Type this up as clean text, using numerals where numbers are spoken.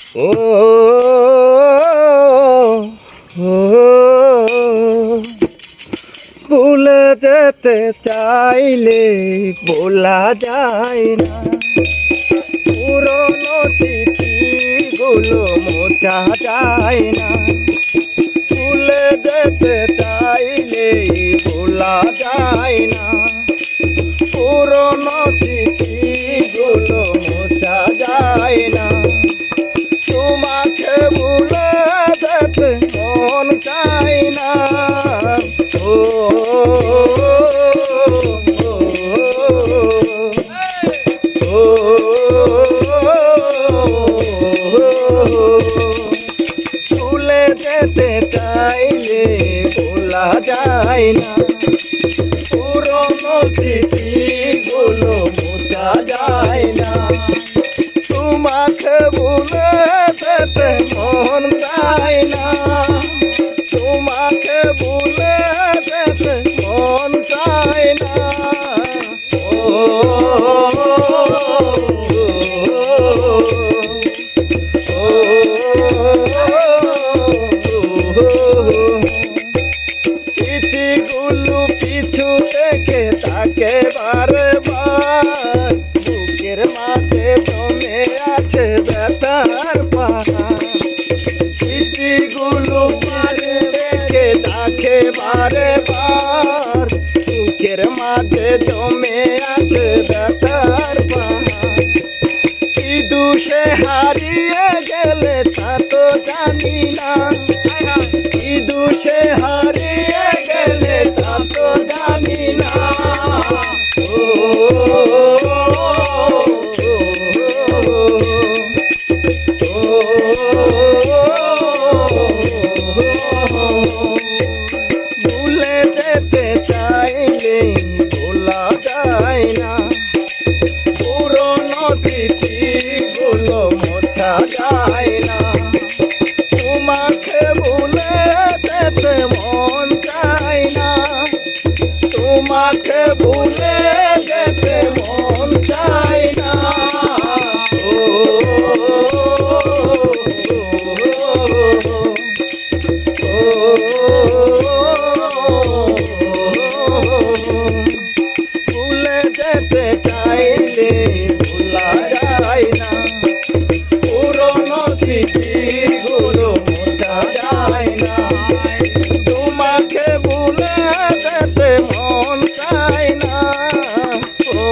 ও ভুলে যেতে চাইলে ভোলা যায় না, পুরনো স্মৃতিগুলো মোছা যায় না। ভুলে যেতে চাইলে ভোলা যায় না, পুরনো স্মৃতিগুলো মোছা যায় না। তোমাকে ভুলে যেতে মন চায় না। ও ভুলে যেতে চাইলে ভোলা যায় না, পুরনো স্মৃতিগুলো মোছা যায় না। তোমাকে ভুলে যেতে মন চায় না, তোমাকে ভুলে যেতে মন চায় না। স্মৃতিগুলো পিছু থেকে তাকে বারে বার, বুকের মাঝে জমে আছে ব্যথার পাহাড়। স্মৃতিগুলো পারে থেকে তাকে বারে বার, বুকের মাঝে জমে আছে ব্যথার পাহাড়। কি দোষে হারিয়ে গেলে তা তো জানি না, কি দোষে হারিয়ে গেলে তা তো জানি না। ভুলে যেতে চাইলে ভোলা যায় না, পুরনো স্মৃতিগুলো মোছা যায় না। তোমাকে ভুলে যেতে মন চায় না, তোমাকে ভুলে যেতে মন চায় না। ভুলে যেতে চাইলে ভোলা যায় না, পুরনো স্মৃতিগুলো মোছা যায় না। তোমাকে ভুলে যেতে মন চায় না। ও